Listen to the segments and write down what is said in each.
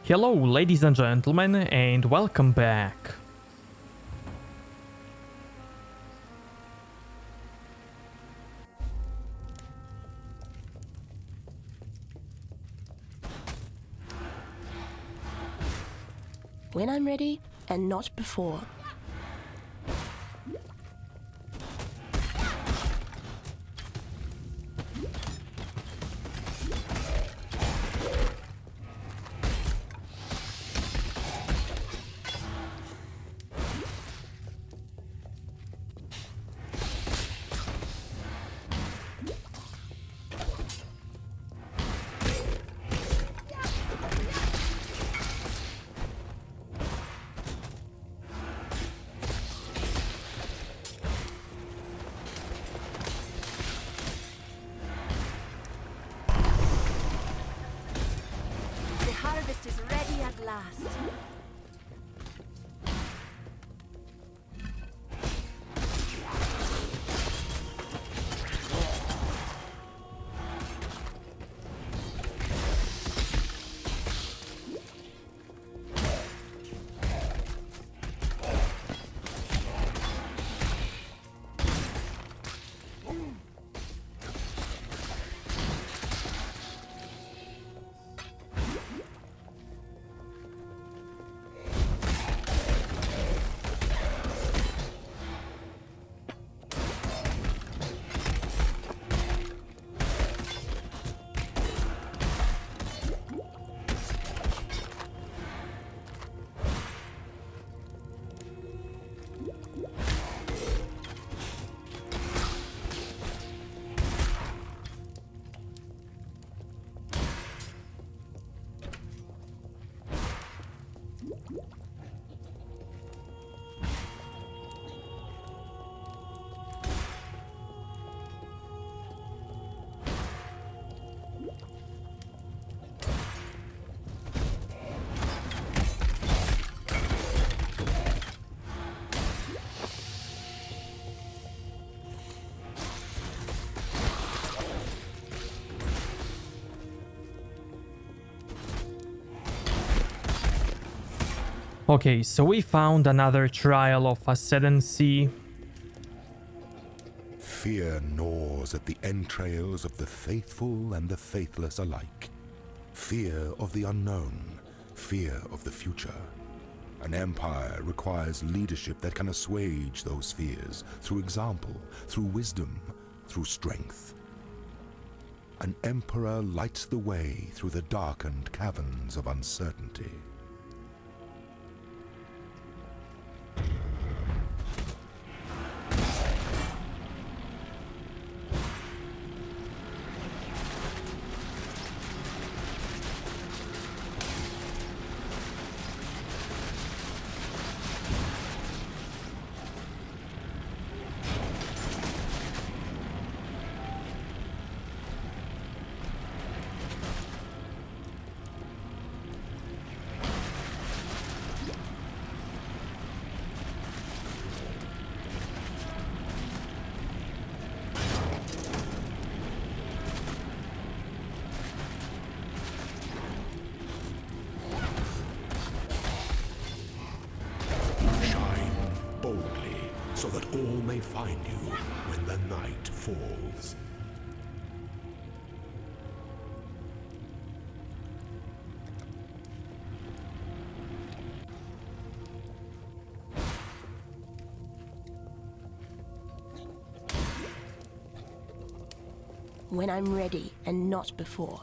Hello, ladies and gentlemen, and welcome back. When I'm ready, and not before. The harvest is ready at last. Okay, so we found another trial of ascendancy. Fear gnaws at the entrails of the faithful and the faithless alike. Fear of the unknown, fear of the future. An empire requires leadership that can assuage those fears through example, through wisdom, through strength. An emperor lights the way through the darkened caverns of uncertainty. So that all may find you when the night falls. When I'm ready, and not before.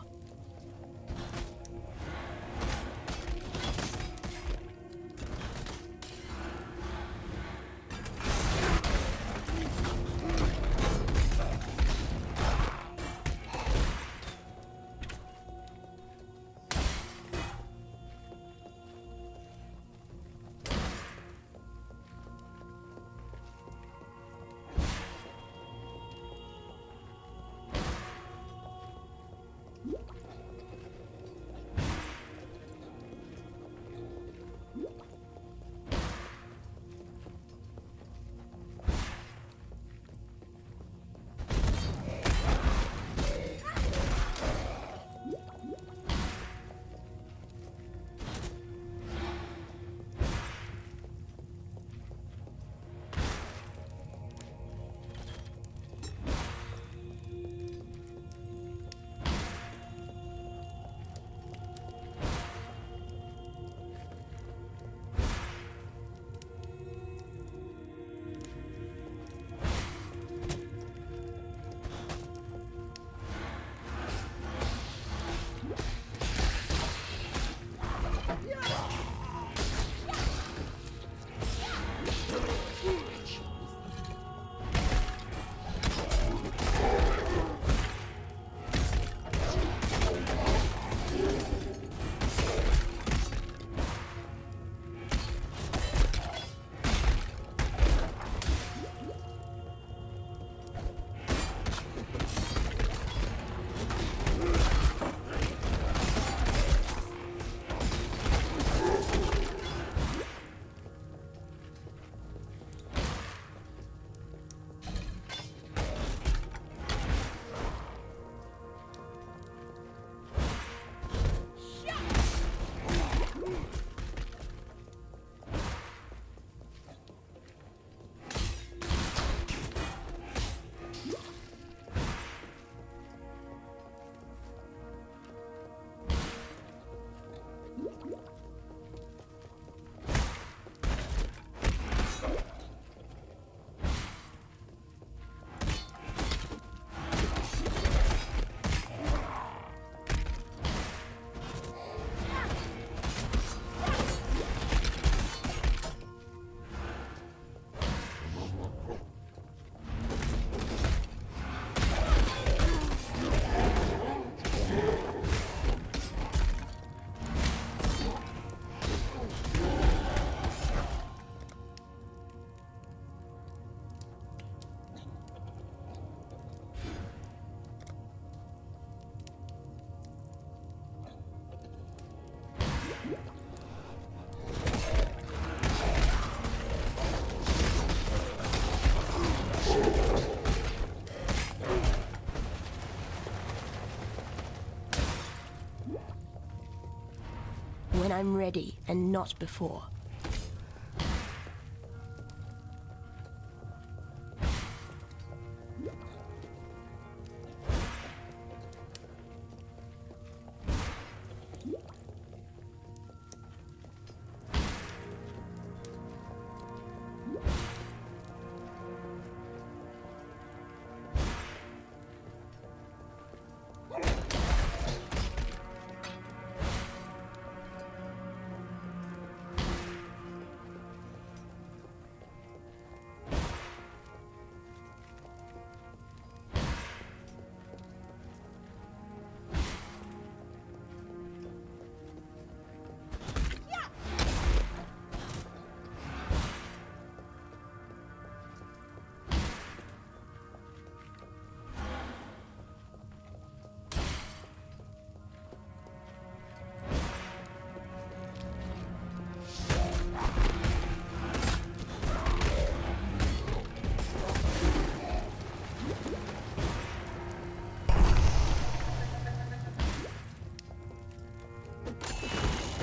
When I'm ready and not before.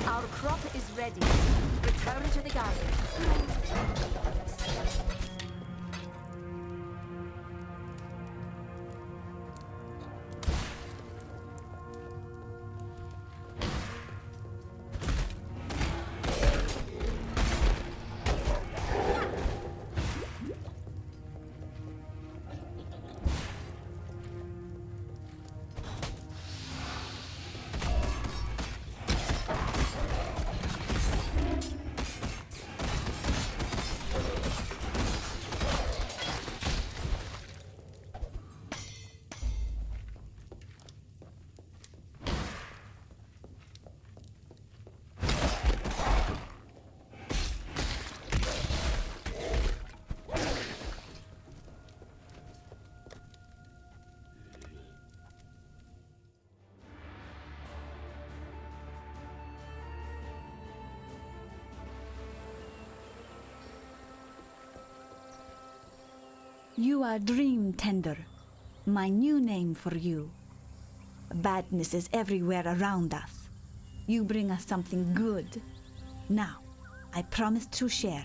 Our crop is ready. Return to the garden. You are Dream Tender, my new name for you. Badness is everywhere around us. You bring us something good. Now, I promise to share.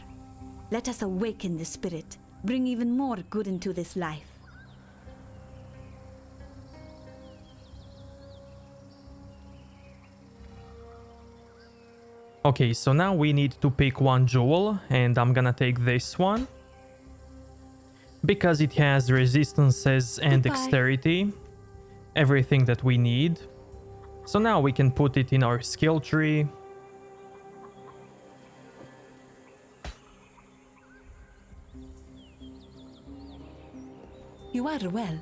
Let us awaken the spirit, bring even more good into this life. Okay, so now we need to pick one jewel, and I'm gonna take this one. Because it has resistances and Goodbye. dexterity. Everything that we need. So now we can put it in our skill tree. You are well.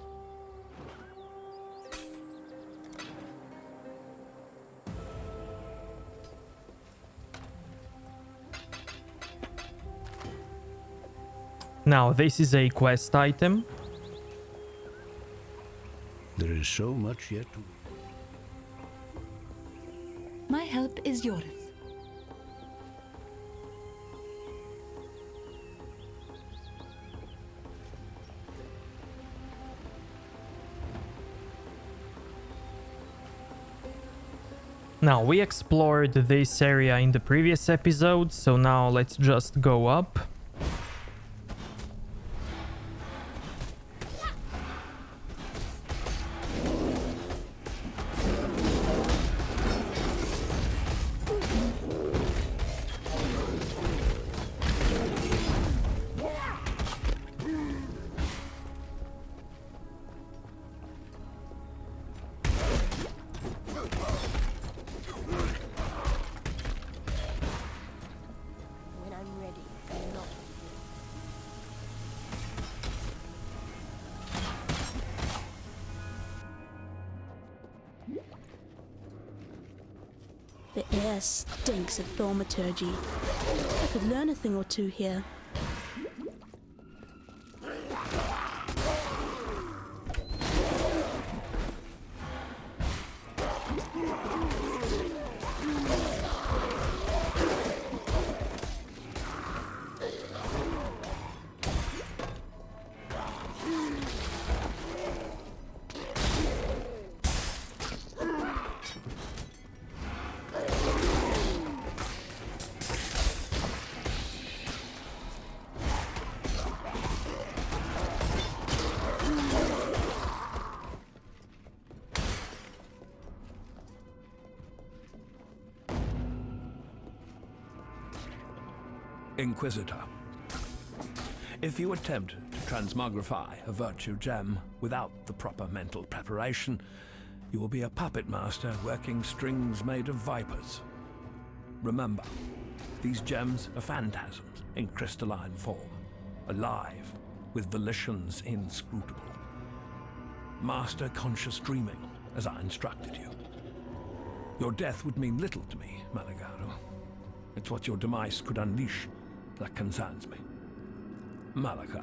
Now this is a quest item. There is so much yet to... My help is yours. Now we explored this area in the previous episode, so now let's just go up. When I'm ready and not before. The air stinks of thaumaturgy. I could learn a thing or two here. Inquisitor. If you attempt to transmogrify a virtue gem without the proper mental preparation, you will be a puppet master working strings made of vipers. Remember, these gems are phantasms in crystalline form, alive, with volitions inscrutable. Master conscious dreaming, as I instructed you. Your death would mean little to me, Malagaro. It's what your demise could unleash that concerns me. Malachi.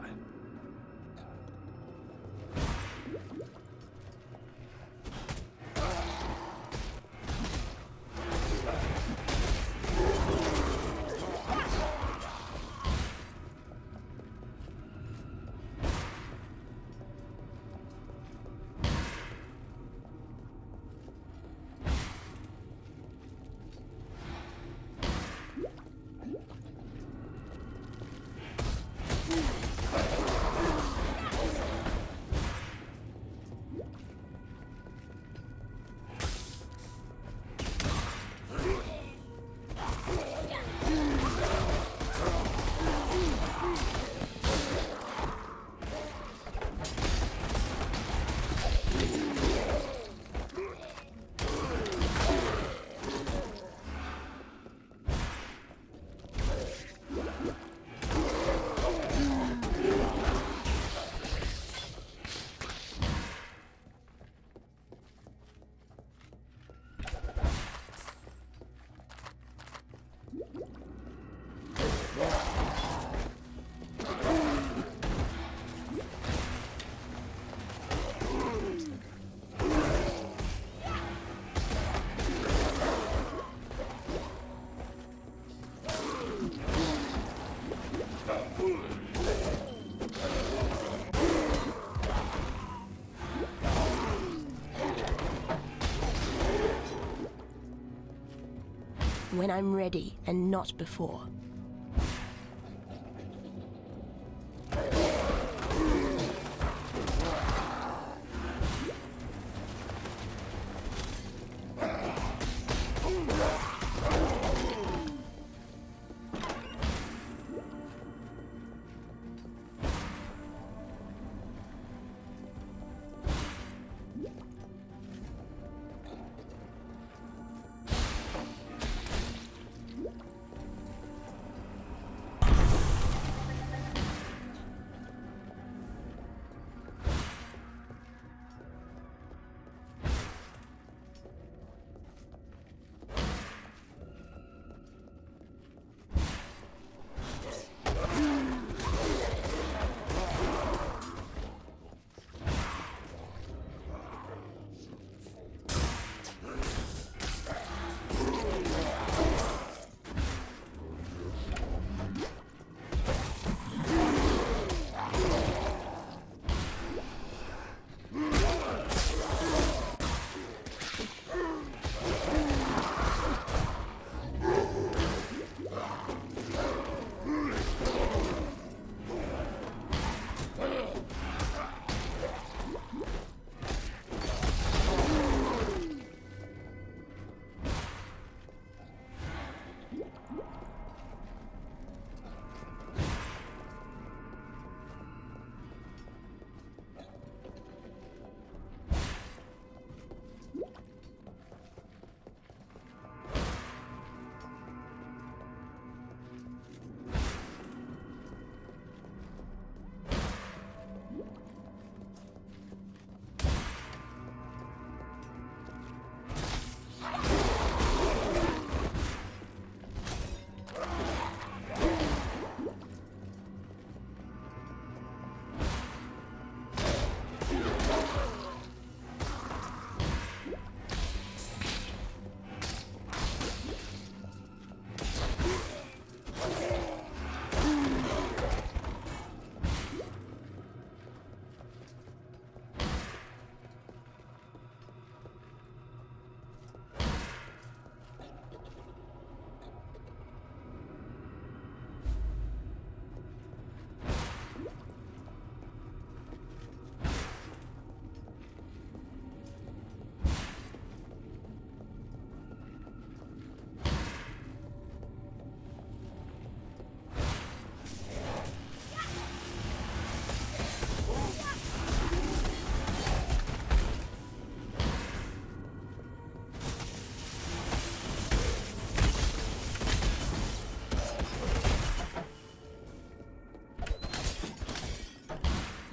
When I'm ready, and not before.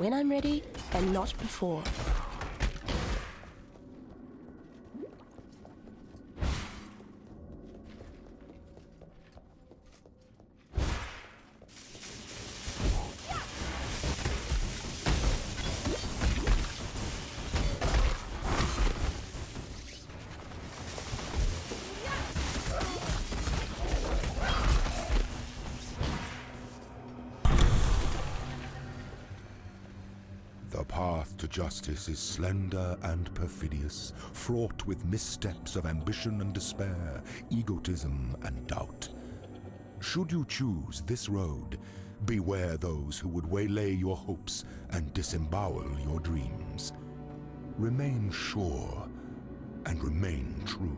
When I'm ready, and not before. The path to justice is slender and perfidious, fraught with missteps of ambition and despair, egotism and doubt. Should you choose this road, beware those who would waylay your hopes and disembowel your dreams. Remain sure and remain true.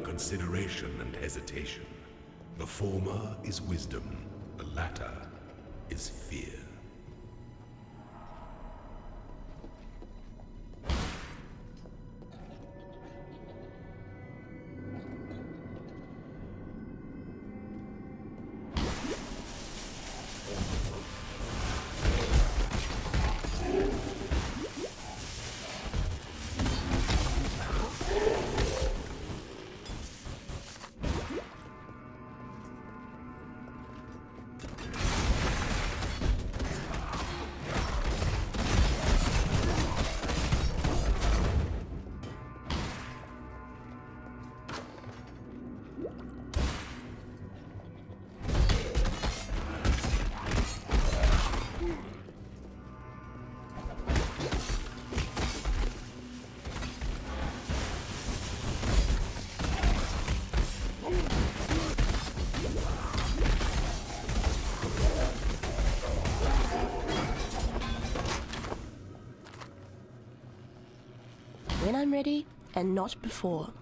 Consideration and hesitation. The former is wisdom, the latter is fear. When I'm ready, and not before.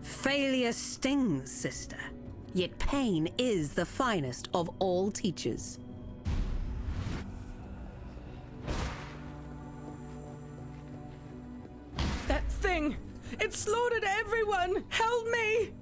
Failure stings, sister. Yet pain is the finest of all teachers. That thing! It slaughtered everyone! Help me!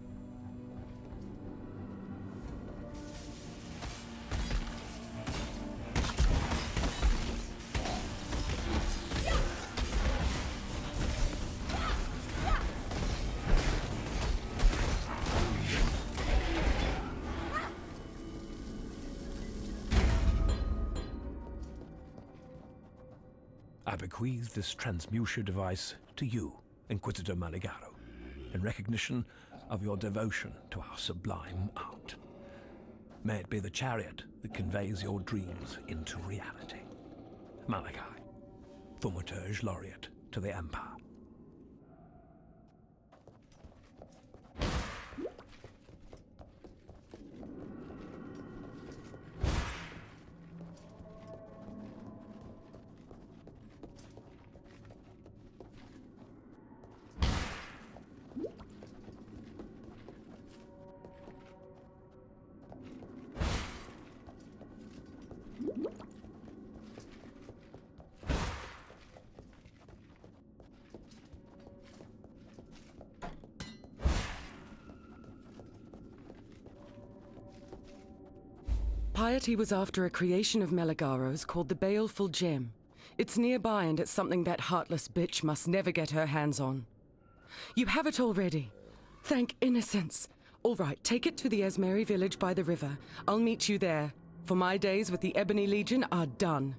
I bequeath this transmuter device to you, Inquisitor Maligaro, in recognition of your devotion to our sublime art. May it be the chariot that conveys your dreams into reality. Malachi, Thaumaturge Laureate to the Empire. Piety was after a creation of Meligaro's called the Baleful Gem. It's nearby and it's something that heartless bitch must never get her hands on. You have it already. Thank innocence. All right, take it to the Esmeri village by the river. I'll meet you there, for my days with the Ebony Legion are done.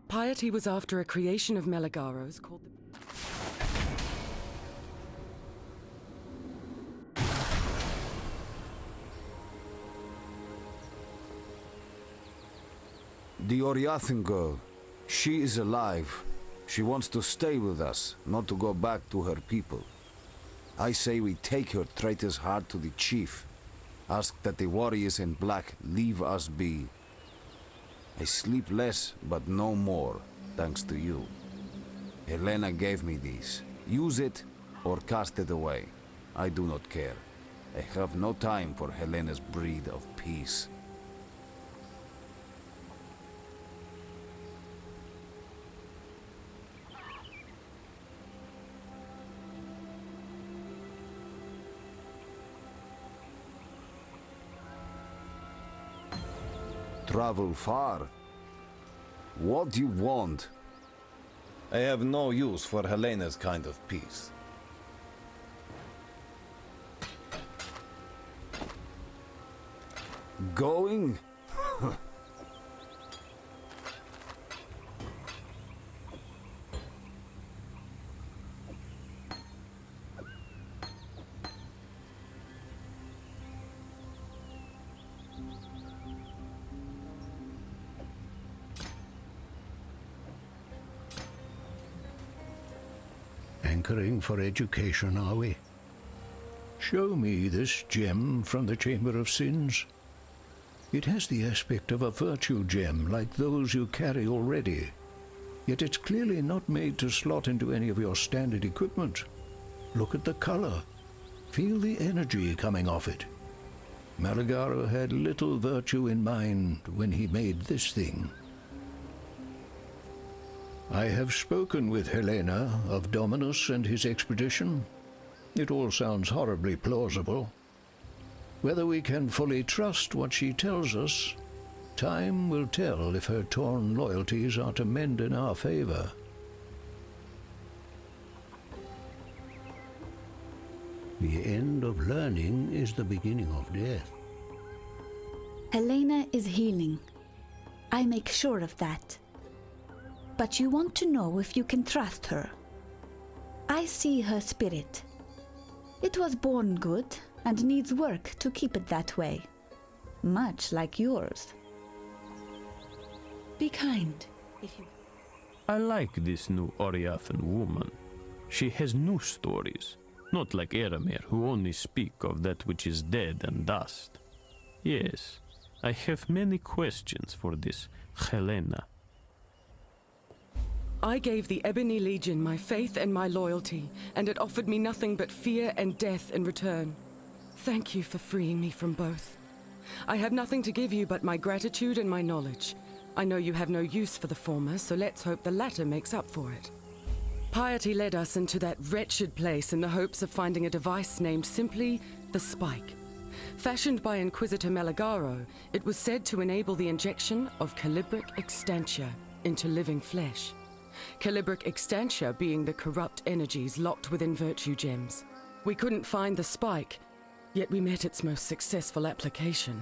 Piety was after a creation of Meligaro's called the... The Oriathan girl, she is alive. She wants to stay with us, not to go back to her people. I say we take her traitor's heart to the chief. Ask that the warriors in black leave us be. I sleep less, but no more, thanks to you. Helena gave me these. Use it or cast it away. I do not care. I have no time for Helena's breed of peace. Travel far? What do you want? I have no use for Helena's kind of peace. Going? Hankering for education, are we? Show me this gem from the Chamber of Sins. It has the aspect of a virtue gem, like those you carry already. Yet it's clearly not made to slot into any of your standard equipment. Look at the color. Feel the energy coming off it. Maligaro had little virtue in mind when he made this thing. I have spoken with Helena of Dominus and his expedition. It all sounds horribly plausible. Whether we can fully trust what she tells us, time will tell if her torn loyalties are to mend in our favor. The end of learning is the beginning of death. Helena is healing. I make sure of that. But you want to know if you can trust her. I see her spirit. It was born good and needs work to keep it that way. Much like yours. Be kind, if you... I like this new Oriathan woman. She has new stories, not like Eramir, who only speak of that which is dead and dust. Yes, I have many questions for this Helena. I gave the Ebony Legion my faith and my loyalty, and it offered me nothing but fear and death in return. Thank you for freeing me from both. I have nothing to give you but my gratitude and my knowledge. I know you have no use for the former, so let's hope the latter makes up for it. Piety led us into that wretched place in the hopes of finding a device named simply the Spike. Fashioned by Inquisitor Meligaro, it was said to enable the injection of Calibric Extantia into living flesh. Calibric Extantia being the corrupt energies locked within virtue gems. We couldn't find the Spike, yet we met its most successful application.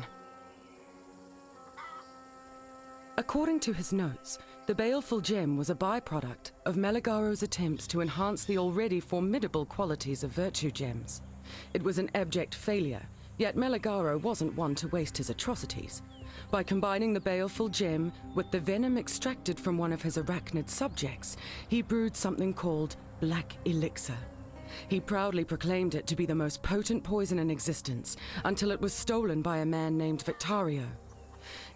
According to his notes, the baleful gem was a byproduct of Meligaro's attempts to enhance the already formidable qualities of virtue gems. It was an abject failure, yet Meligaro wasn't one to waste his atrocities. By combining the baleful gem with the venom extracted from one of his arachnid subjects, he brewed something called Black Elixir. He proudly proclaimed it to be the most potent poison in existence, until it was stolen by a man named Victario.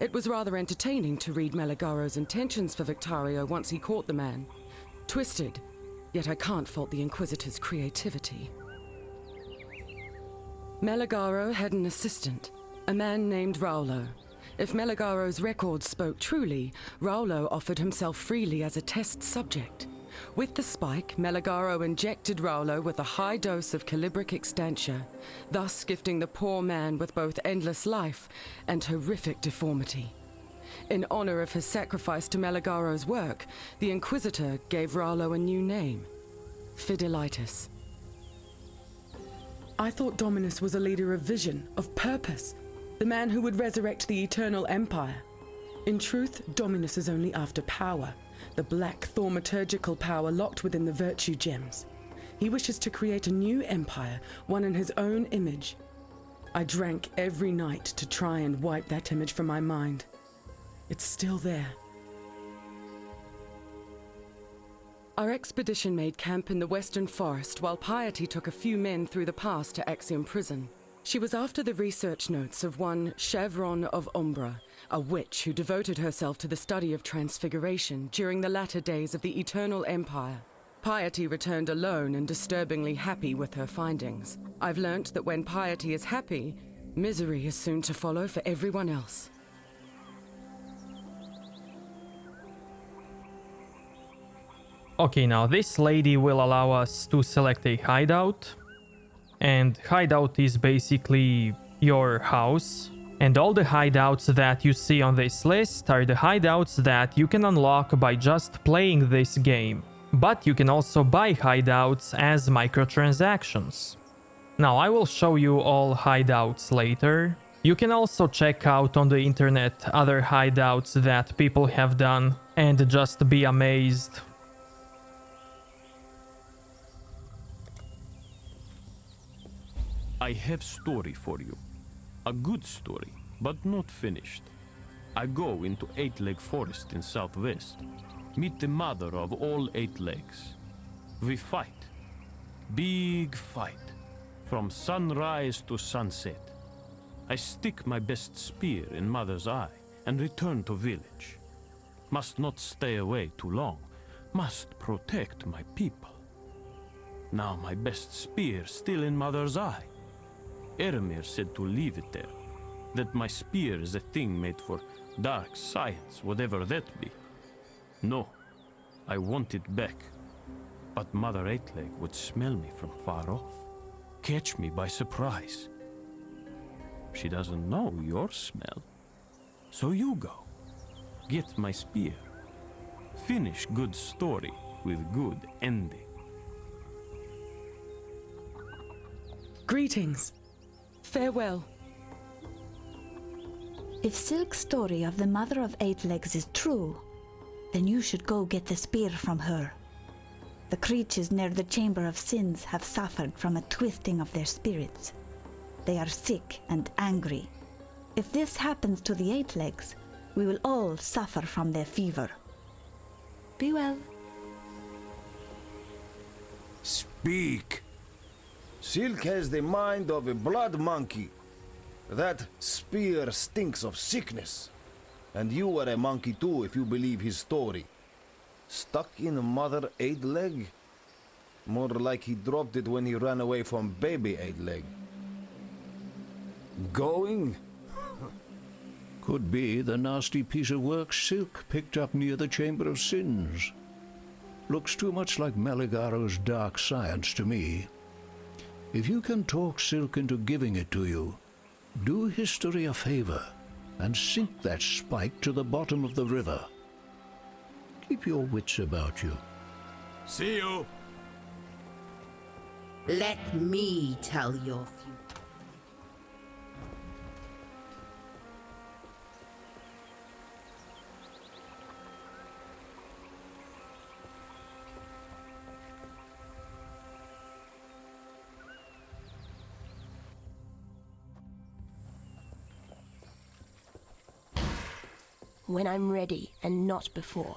It was rather entertaining to read Meligaro's intentions for Victario once he caught the man. Twisted, yet I can't fault the Inquisitor's creativity. Meligaro had an assistant, a man named Raulo. If Meligaro's records spoke truly, Raulo offered himself freely as a test subject. With the spike, Meligaro injected Raulo with a high dose of Calibric Extantia, thus gifting the poor man with both endless life and horrific deformity. In honor of his sacrifice to Meligaro's work, the Inquisitor gave Raulo a new name, Fidelitas. I thought Dominus was a leader of vision, of purpose, the man who would resurrect the eternal empire. In truth, Dominus is only after power, the black thaumaturgical power locked within the virtue gems. He wishes to create a new empire, one in his own image. I drank every night to try and wipe that image from my mind. It's still there. Our expedition made camp in the western forest while Piety took a few men through the pass to Axiom Prison. She was after the research notes of one Chevron of Umbra, a witch who devoted herself to the study of transfiguration during the latter days of the Eternal Empire. Piety returned alone and disturbingly happy with her findings. I've learnt that when Piety is happy, misery is soon to follow for everyone else. Okay, now this lady will allow us to select a hideout. And hideout is basically your house. And all the hideouts that you see on this list are the hideouts that you can unlock by just playing this game. But you can also buy hideouts as microtransactions. Now I will show you all hideouts later. You can also check out on the internet other hideouts that people have done and just be amazed. I have story for you. A good story, but not finished. I go into 8-leg forest in southwest. Meet the mother of all 8 legs. We fight. Big fight. From sunrise to sunset. I stick my best spear in mother's eye and return to village. Must not stay away too long. Must protect my people. Now my best spear still in mother's eye. Eramir said to leave it there, that my spear is a thing made for dark science, whatever that be. No, I want it back, but Mother 8-leg would smell me from far off, catch me by surprise. She doesn't know your smell, so you go, get my spear, finish good story with good ending. Greetings. Farewell. If Silk's story of the Mother of 8 Legs is true, then you should go get the spear from her. The creatures near the Chamber of Sins have suffered from a twisting of their spirits. They are sick and angry. If this happens to the 8 Legs, we will all suffer from their fever. Be well. Speak! Silk has the mind of a blood monkey. That spear stinks of sickness. And you are a monkey too if you believe his story. Stuck in Mother 8-leg? More like he dropped it when he ran away from baby 8-leg. Going? Could be the nasty piece of work Silk picked up near the Chamber of Sins. Looks too much like Maligaro's dark science to me. If you can talk Silk into giving it to you, do history a favor and sink that spike to the bottom of the river. Keep your wits about you. See you! Let me tell your future. When I'm ready and not before.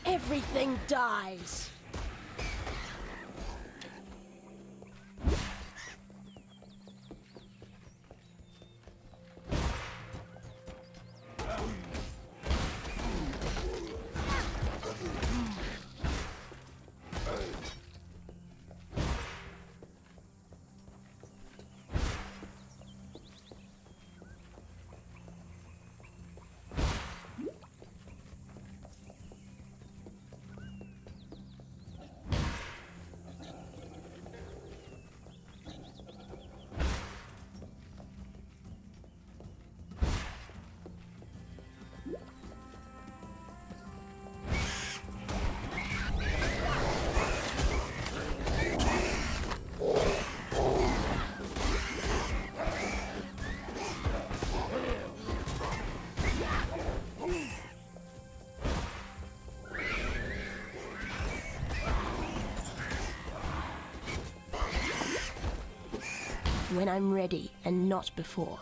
Everything dies. When I'm ready and not before.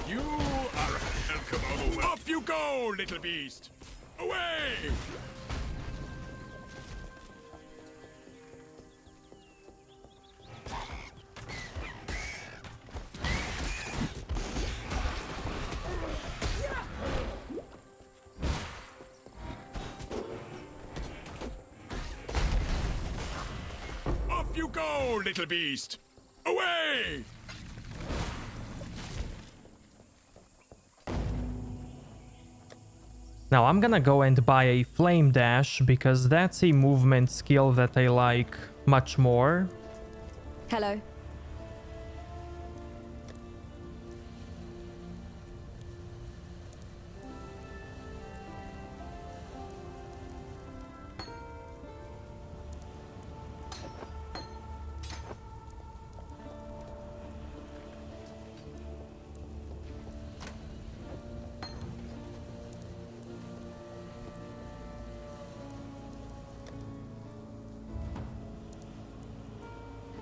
You are welcome on the way. Off you go, little beast! Away! you go, little beast? Away! Now I'm gonna go and buy a Flame Dash because that's a movement skill that I like much more. Hello.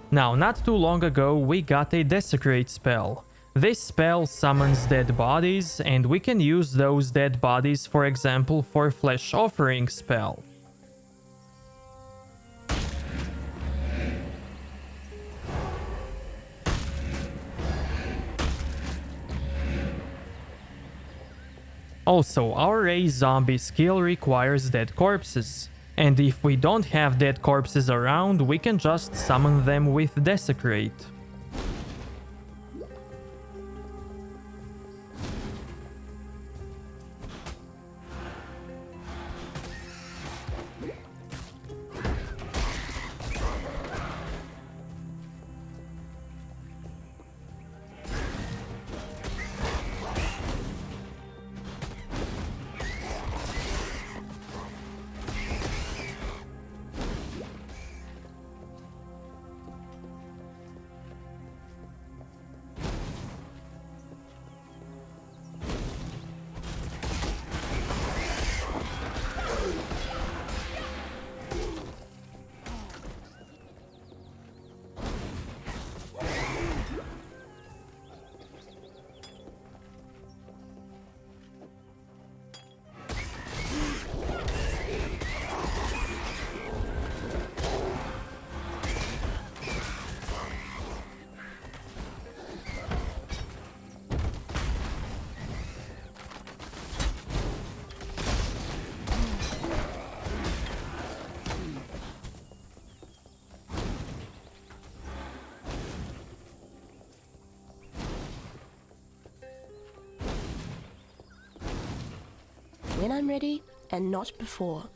Now, not too long ago, we got a Desecrate Spell. This spell summons dead bodies, and we can use those dead bodies, for example, for Flesh Offering spell. Also, our A zombie skill requires dead corpses. And if we don't have dead corpses around, we can just summon them with Desecrate. When I'm ready, and not before.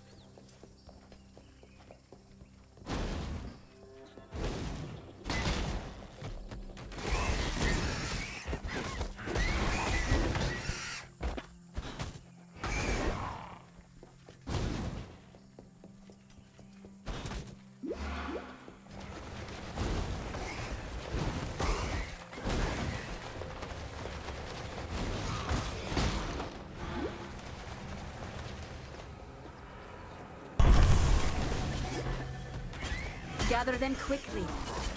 Gather them quickly.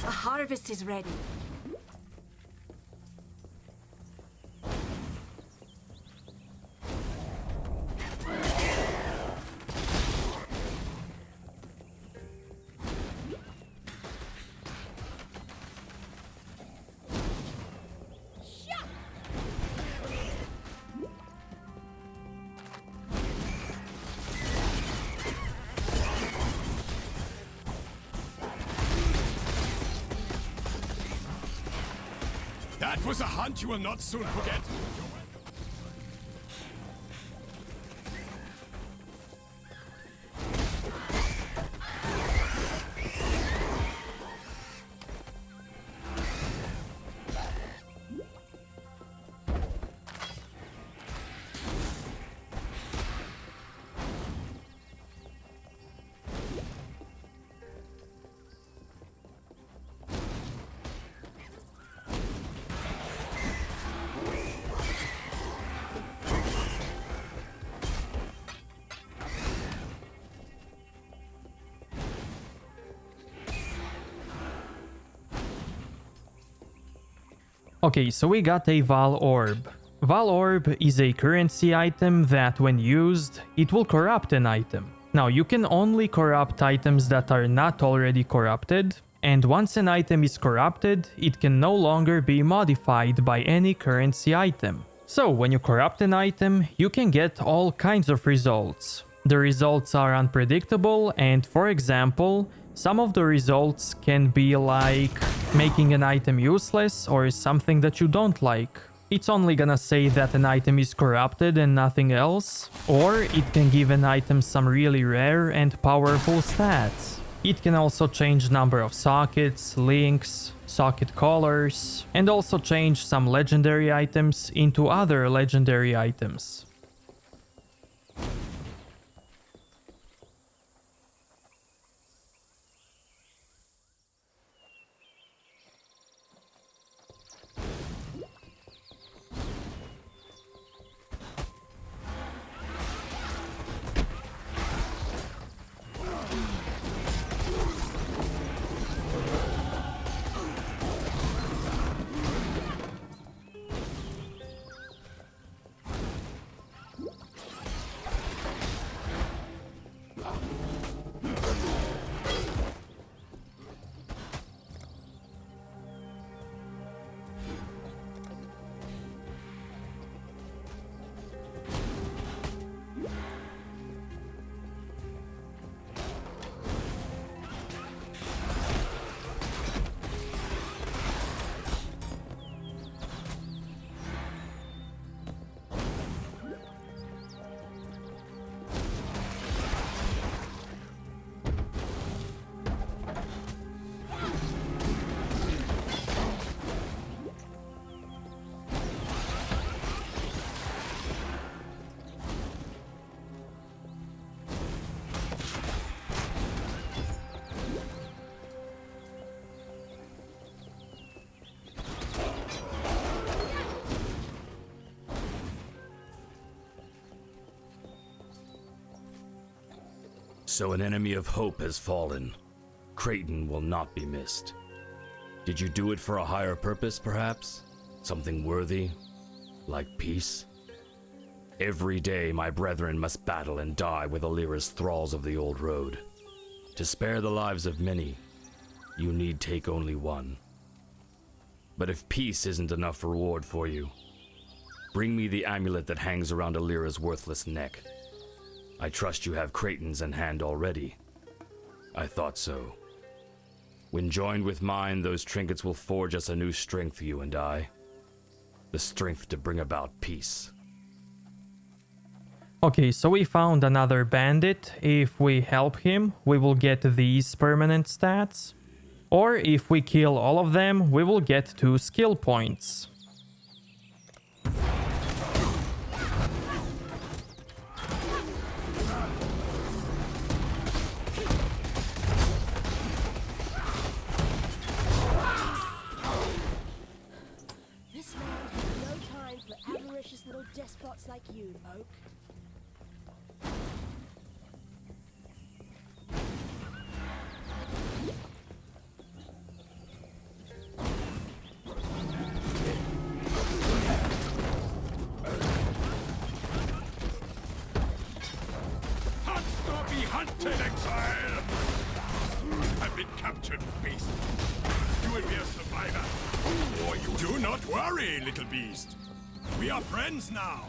A harvest is ready. That was a hunt you will not soon forget. Okay, so we got a Val Orb. Val Orb is a currency item that, when used, it will corrupt an item. Now, you can only corrupt items that are not already corrupted, and once an item is corrupted, it can no longer be modified by any currency item. So, when you corrupt an item, you can get all kinds of results. The results are unpredictable, and for example, some of the results can be like making an item useless or something that you don't like. It's only gonna say that an item is corrupted and nothing else, or it can give an item some really rare and powerful stats. It can also change number of sockets, links, socket colors, and also change some legendary items into other legendary items. So an enemy of hope has fallen. Creighton will not be missed. Did you do it for a higher purpose, perhaps? Something worthy? Like peace? Every day my brethren must battle and die with Alira's thralls of the old road. To spare the lives of many, you need take only one. But if peace isn't enough reward for you, bring me the amulet that hangs around Alira's worthless neck. I trust you have Creighton's in hand already. I thought so. When joined with mine, those trinkets will forge us a new strength, you and I. The strength to bring about peace. Okay, so we found another bandit. If we help him, we will get these permanent stats. Or if we kill all of them, we will get 2 skill points. Little despots like you, Oak. Hunt or be hunted, exile! I've been captured, beast. You will be a survivor. Or you do not worry, little beast. We are friends now.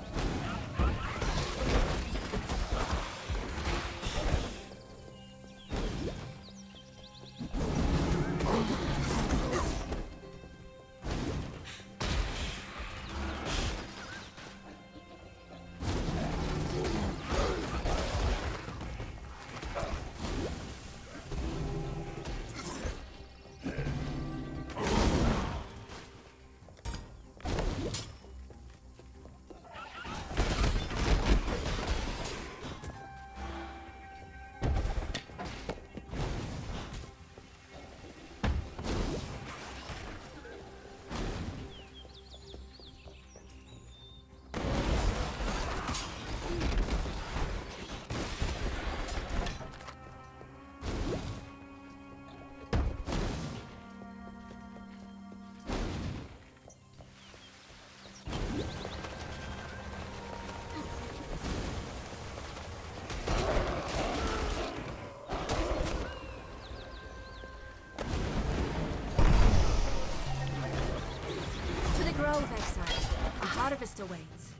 Grove, exiles. A harvest awaits.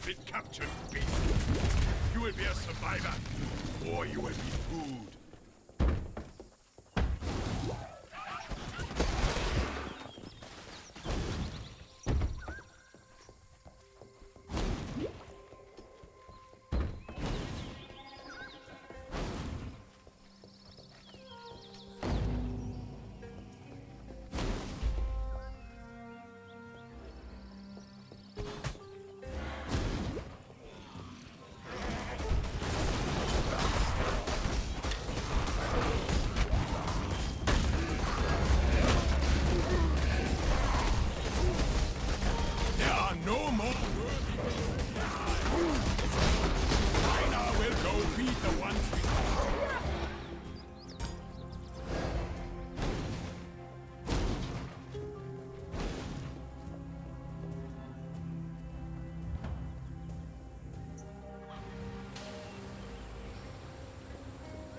I've been captured, beast. You will be a survivor, or you will be food.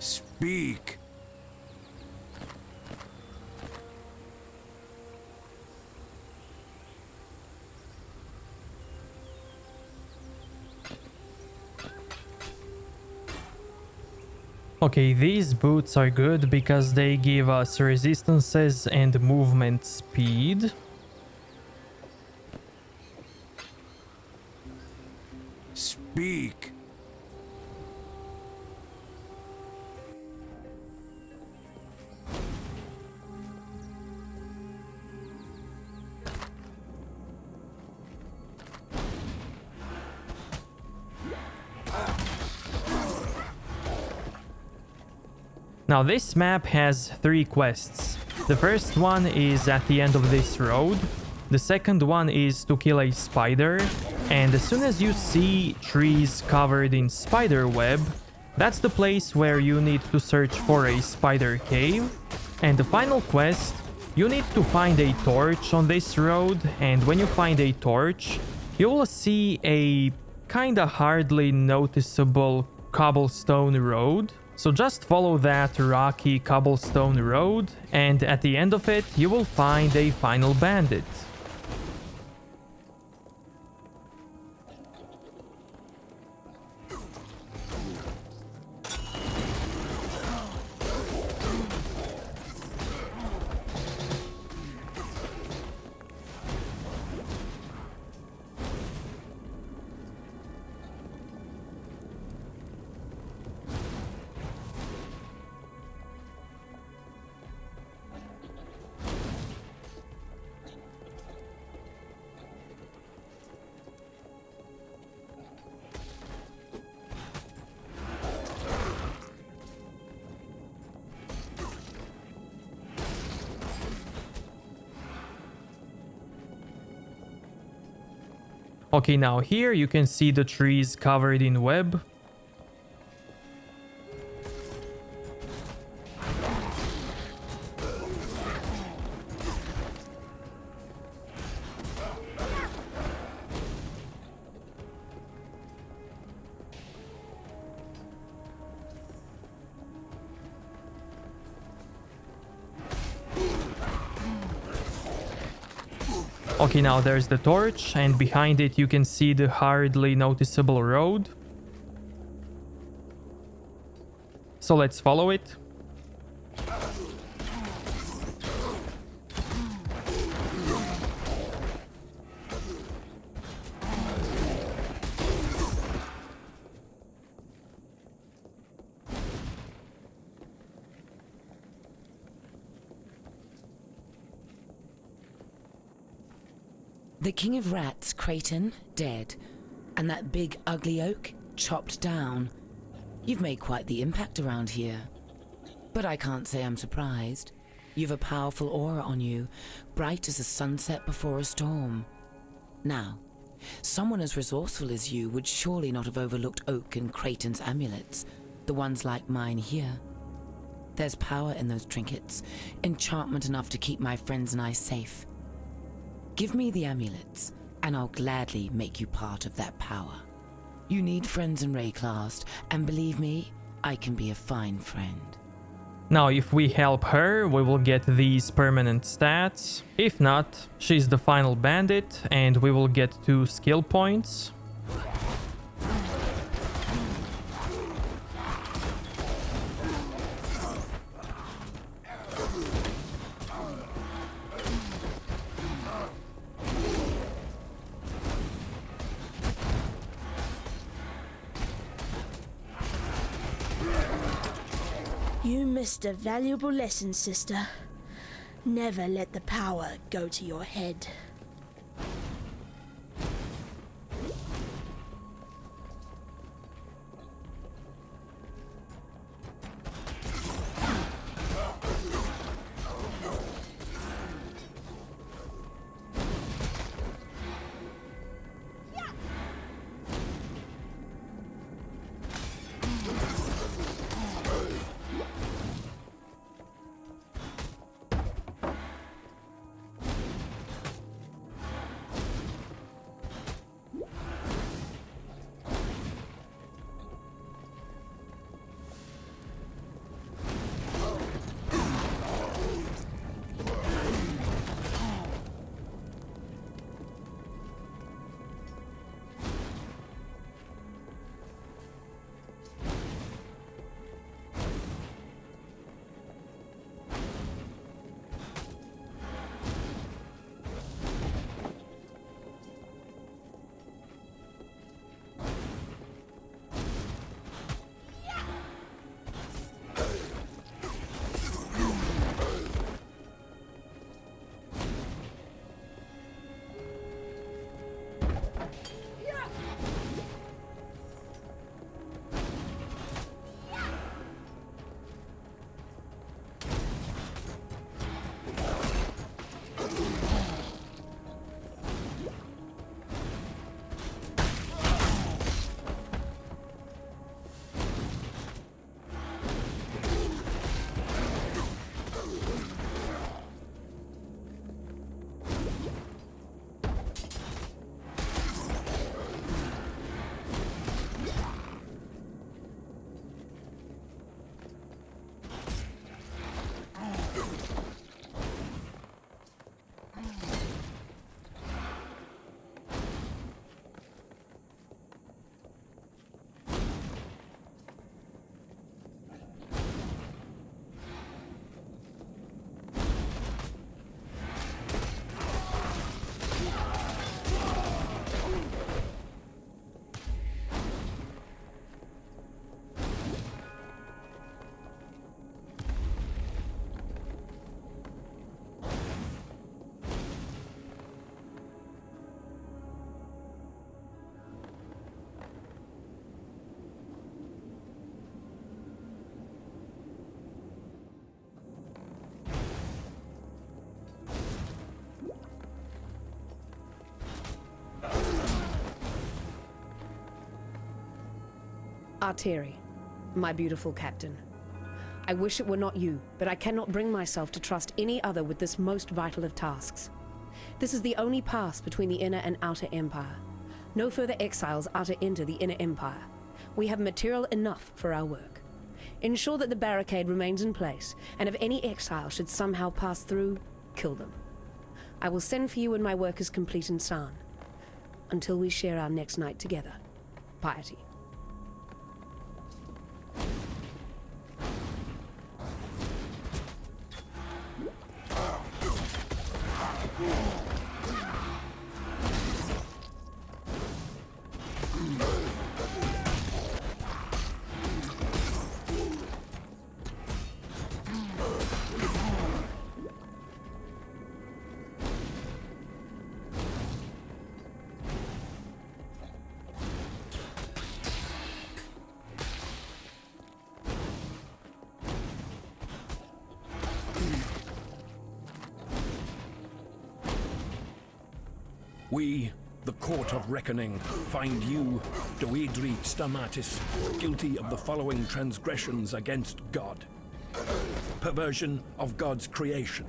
Speak. Okay, these boots are good because they give us resistances and movement speed. Speak. Now this map has 3 quests. The first one is at the end of this road. The second one is to kill a spider. And as soon as you see trees covered in spider web, that's the place where you need to search for a spider cave. And the final quest, you need to find a torch on this road. And when you find a torch, you will see a kinda hardly noticeable cobblestone road. So just follow that rocky cobblestone road, and at the end of it, you will find a final bandit. Okay, now here you can see the trees covered in web. Okay, now there's the torch, and behind it you can see the hardly noticeable road. So let's follow it. The King of Rats, Creighton, dead. And that big ugly oak, chopped down. You've made quite the impact around here. But I can't say I'm surprised. You've a powerful aura on you, bright as a sunset before a storm. Now, someone as resourceful as you would surely not have overlooked Oak and Creighton's amulets, the ones like mine here. There's power in those trinkets, enchantment enough to keep my friends and I safe. Give me the amulets, and I'll gladly make you part of that power. You need friends in Rayclast, and believe me, I can be a fine friend. Now, if we help her, we will get these permanent stats. If not, she's the final bandit, and we will get 2 skill points. You missed a valuable lesson, sister. Never let the power go to your head. Arteri, my beautiful captain. I wish it were not you, but I cannot bring myself to trust any other with this most vital of tasks. This is the only pass between the inner and outer empire. No further exiles are to enter the inner empire. We have material enough for our work. Ensure that the barricade remains in place, and if any exile should somehow pass through, kill them. I will send for you when my work is complete in San. Until we share our next night together. Piety. We, the Court of Reckoning, find you, Doedri Stamatis, guilty of the following transgressions against God. Perversion of God's creation.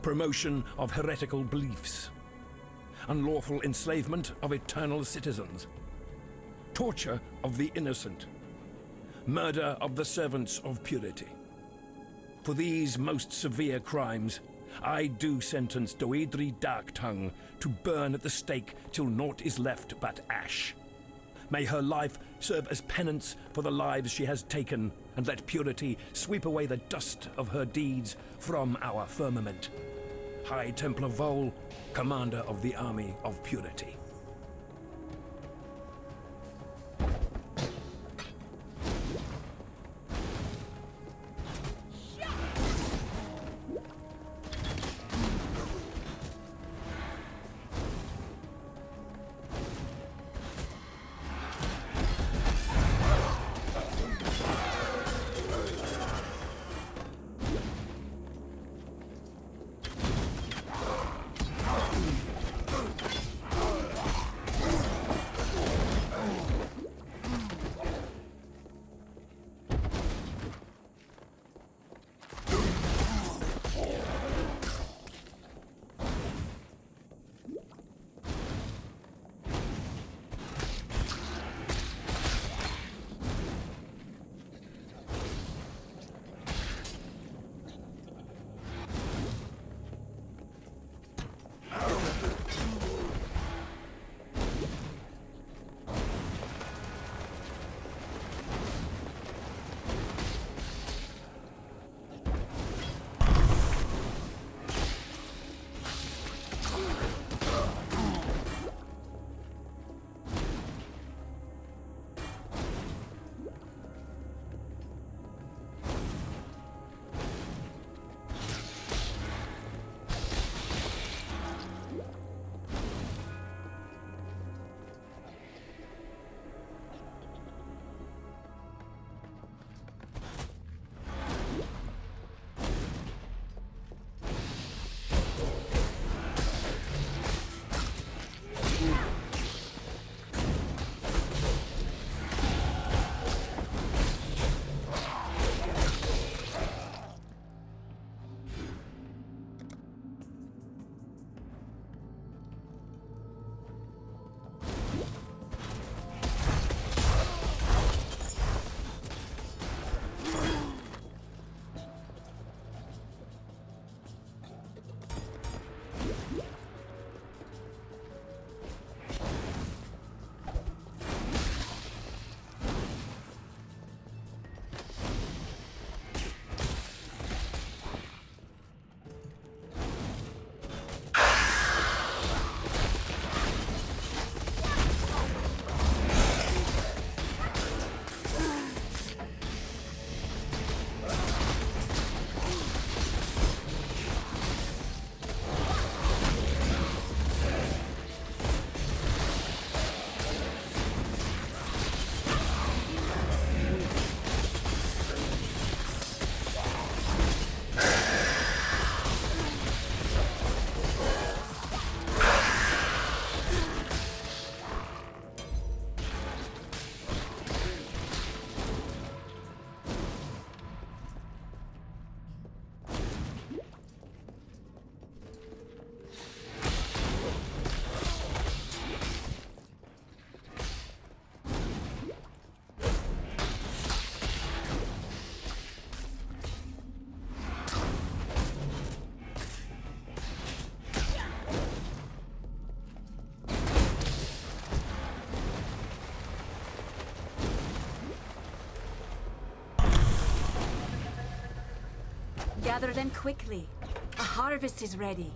Promotion of heretical beliefs. Unlawful enslavement of eternal citizens. Torture of the innocent. Murder of the servants of purity. For these most severe crimes, I do sentence Doedri Darktongue to burn at the stake till naught is left but ash. May her life serve as penance for the lives she has taken, and let purity sweep away the dust of her deeds from our firmament. High Templar Vol, Commander of the Army of Purity. Gather them quickly. A harvest is ready.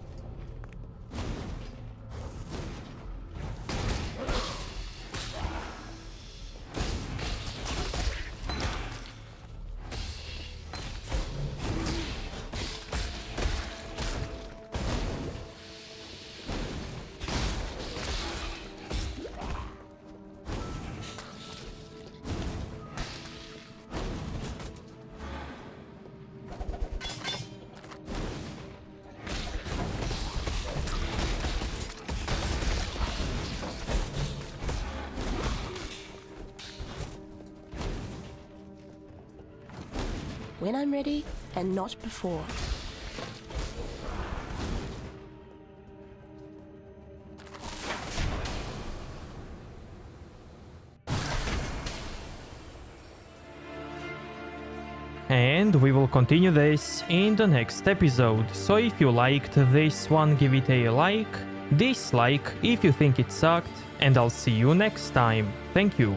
When I'm ready, and not before. And we will continue this in the next episode, so if you liked this one, give it a like, dislike if you think it sucked, and I'll see you next time. Thank you.